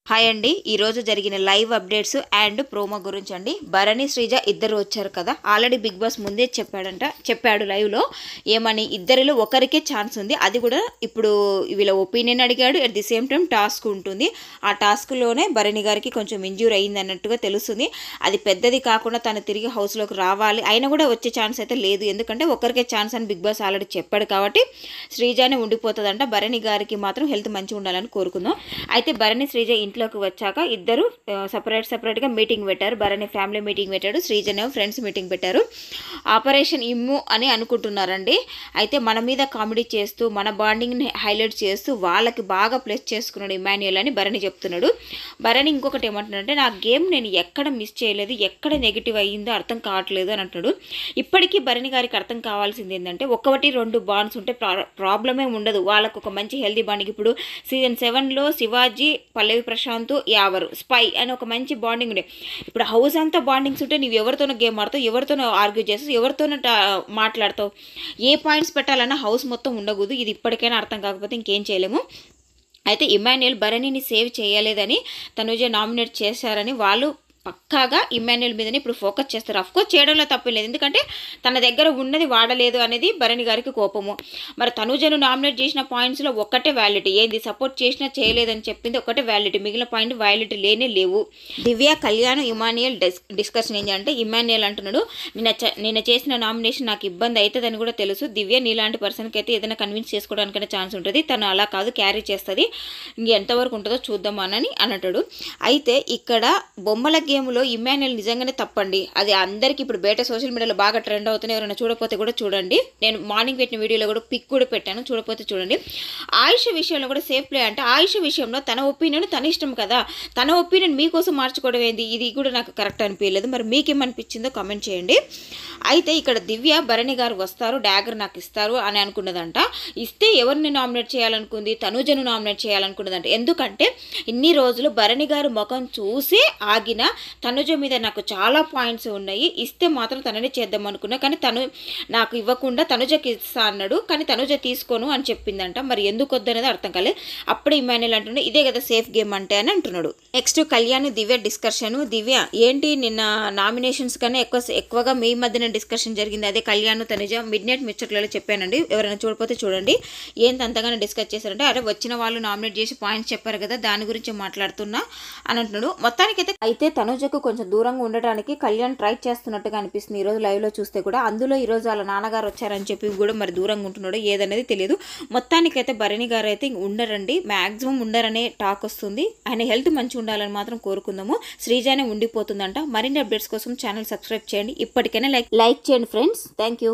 Hi అండి. ఈరోజు జరిగిన లైవ్ అప్డేట్స్ అండ్ ప్రోమో గురించి అండి. భరణి శ్రీజ ఇద్దరు వచ్చారు కదా, ఆల్రెడీ బిగ్ బాస్ ముందే చెప్పాడు లైవ్లో ఏమని, ఇద్దరిలో ఒకరికే ఛాన్స్ ఉంది, అది కూడా ఇప్పుడు వీళ్ళ ఒపీనియన్ అడిగాడు. At the same time task ఉంటుంది. ఆ టాస్క్లోనే భరణి గారికి కొంచెం ఇంజ్యూర్ అయింది అన్నట్టుగా తెలుస్తుంది. అది పెద్దది కాకుండా తను తిరిగి హౌస్లోకి రావాలి, అయినా కూడా వచ్చే ఛాన్స్ అయితే లేదు. ఎందుకంటే ఒకరికే ఛాన్స్ అని బిగ్ బాస్ ఆల్రెడీ చెప్పాడు కాబట్టి శ్రీజానే ఉండిపోతుందంట. భరణి గారికి మాత్రం హెల్త్ మంచిగా ఉండాలని కోరుకుందాం. అయితే భరణి శ్రీజ ఇంట్లోకి వచ్చాక ఇద్దరు సపరేట్గా మీటింగ్ పెట్టారు. భరణి ఫ్యామిలీ మీటింగ్ పెట్టాడు, శ్రీజనేమో ఫ్రెండ్స్ మీటింగ్ పెట్టారు. ఆపరేషన్ ఇమ్ము అని అనుకుంటున్నారండి. అయితే మన మీద కామెడీ చేస్తూ మన బాండింగ్ని హైలైట్ చేస్తూ వాళ్ళకి బాగా ప్లస్ చేసుకున్నాడు ఇమాన్యుయల్ అని భరణి చెప్తున్నాడు. భరణి ఇంకొకటి ఏమంటున్నాడంటే, నా గేమ్ నేను ఎక్కడ మిస్ చేయలేదు, ఎక్కడ నెగిటివ్ అయ్యిందో అర్థం కావట్లేదు అని అంటున్నాడు. ఇప్పటికీ భరణి గారికి అర్థం కావాల్సింది ఏంటంటే, 1-2 బాండ్స్ ఉంటే ప్రాబ్లమే ఉండదు, వాళ్ళకు ఒక మంచి హెల్దీ బాండింగ్. ఇప్పుడు సీజన్ 7లో శివాజీ, పల్లవి ప్రశాంత్, యావరు, స్పై అని ఒక మంచి బాండింగ్ ఉండే. ఇప్పుడు హౌస్ అంతా బాండింగ్స్ ఉంటే నువ్వు ఎవరితోనో గేమ్ ఆడతావు, ఎవరితోనో ఆర్గ్యూ చేస్తావు, ఎవరితోనో మాట్లాడతావు, ఏ పాయింట్స్ పెట్టాలన్నా హౌస్ మొత్తం ఉండకూడదు. ఇది ఇప్పటికైనా అర్థం కాకపోతే ఇంకేం చేయలేము. అయితే ఇమాన్యుయల్ భరణిని సేవ్ చేయలేదని తనుజ నామినేట్ చేశారని వాళ్ళు పక్కాగా ఇమాన్యుయల్ మీదనే ఇప్పుడు ఫోకస్ చేస్తారు. అఫ్కోర్స్ చేయడంలో తప్పేం లేదు, ఎందుకంటే తన దగ్గర ఉన్నది వాడలేదు అనేది భరణి గారికి కోపము. మరి తనుజను నామినేట్ చేసిన పాయింట్స్లో ఒక్కటే వ్యాలిటీ, ఏంది సపోర్ట్ చేసినా చేయలేదని చెప్పింది ఒకటే వ్యాలిటీ, మిగిలిన పాయింట్ వ్యాలిటీ లేవు. దివ్య, కళ్యాణ్, ఇమాన్యుయల్ డిస్కషన్ ఏంటంటే, ఇమాన్యుయల్ అంటున్నాడు, నిన్న చేసిన నామినేషన్ నాకు ఇబ్బంది అవుతుందని కూడా తెలుసు. దివ్య నీలాంటి పర్సన్కి అయితే ఏదైనా కన్విన్స్ చేసుకోవడానికైనా ఛాన్స్ ఉంటుంది, తను అలా కాదు క్యారీ చేస్తుంది, ఎంతవరకు ఉంటుందో చూద్దామని అంటాడు. అయితే ఇక్కడ బొమ్మల గేమ్లో ఇమాన్యుయల్ నిజంగానే తప్పండి. అది అందరికీ ఇప్పుడు బయట సోషల్ మీడియాలో బాగా ట్రెండ్ అవుతున్నాయి. ఎవరైనా చూడకపోతే కూడా చూడండి. నేను మార్నింగ్ పెట్టిన వీడియోలో కూడా పిక్ కూడా పెట్టాను, చూడకపోతే చూడండి. ఆయుష విషయంలో కూడా సేఫ్ ప్లే అంటే, ఆయుష విషయంలో తన ఒపీనియన్ తన ఇష్టం కదా, తన ఒపీనియన్ మీకోసం మార్చుకోవడం ఏంది, ఇది కూడా నాకు కరెక్ట్ అనిపించలేదు. మరి మీకేమనిపించిందో కామెంట్ చేయండి. అయితే ఇక్కడ దివ్య, భరణి గారు వస్తారు, డాగర్ నాకు ఇస్తారు అని అనుకున్నదంట. ఇస్తే ఎవరిని నామినేట్ చేయాలనుకుంది, తనుజను నామినేట్ చేయాలనుకున్నదంట. ఎందుకంటే ఇన్ని రోజులు భరణి గారు ముఖం చూసి ఆగిన తనుజ మీద నాకు చాలా పాయింట్స్ ఉన్నాయి, ఇస్తే మాత్రం తననే చేద్దాం అనుకున్నా, కానీ తను నాకు ఇవ్వకుండా తనుజకి ఇస్తా అన్నాడు, కానీ తనుజ తీసుకోను అని చెప్పిందంట. మరి ఎందుకు వద్దనేది అర్థం కాలేదు. అప్పుడు ఇమాన్యుయల్ అంటున్నాడు, ఇదే కదా సేఫ్ గేమ్ అంటే అని అంటున్నాడు. నెక్స్ట్ కళ్యాణ్ దివ్య డిస్కషన్. దివ్య ఏంటి నిన్న నామినేషన్స్ కన్నా ఎక్కువగా మీ మధ్యన డిస్కషన్ జరిగింది, అదే కళ్యాణ్ తనుజ మిడ్ నైట్ ముచ్చట్లలో చెప్పానండి, ఎవరైనా చూడకపోతే చూడండి. ఏంటి అంతగానో డిస్కస్ చేశారంటే, అరే వచ్చిన వాళ్ళు నామినేట్ చేసి పాయింట్స్ చెప్పారు కదా, దాని గురించి మాట్లాడుతున్నా అని అంటున్నాడు. మొత్తానికైతే అయితే తనుజకు కొంచెం దూరంగా ఉండడానికి కళ్యాణ్ ట్రై చేస్తున్నట్టుగా అనిపిస్తుంది ఈరోజు లైవ్లో చూస్తే కూడా. అందులో ఈరోజు వాళ్ళ నాన్నగారు వచ్చారని చెప్పి కూడా మరి దూరంగా ఉంటున్నాడు, ఏదనేది తెలియదు. మొత్తానికైతే భరణి గారు అయితే ఉండరండి, మ్యాక్సిమం ఉండరనే టాక్ వస్తుంది. ఆయన హెల్త్ మంచిగా ఉండాలని మాత్రం కోరుకుందాము. శ్రీజానే ఉండిపోతుందంట. మరిన్ని అప్డేట్స్ కోసం ఛానల్ సబ్స్క్రైబ్ చేయండి. ఇప్పటికైనా లైక్ చేయండి ఫ్రెండ్స్. Thank you.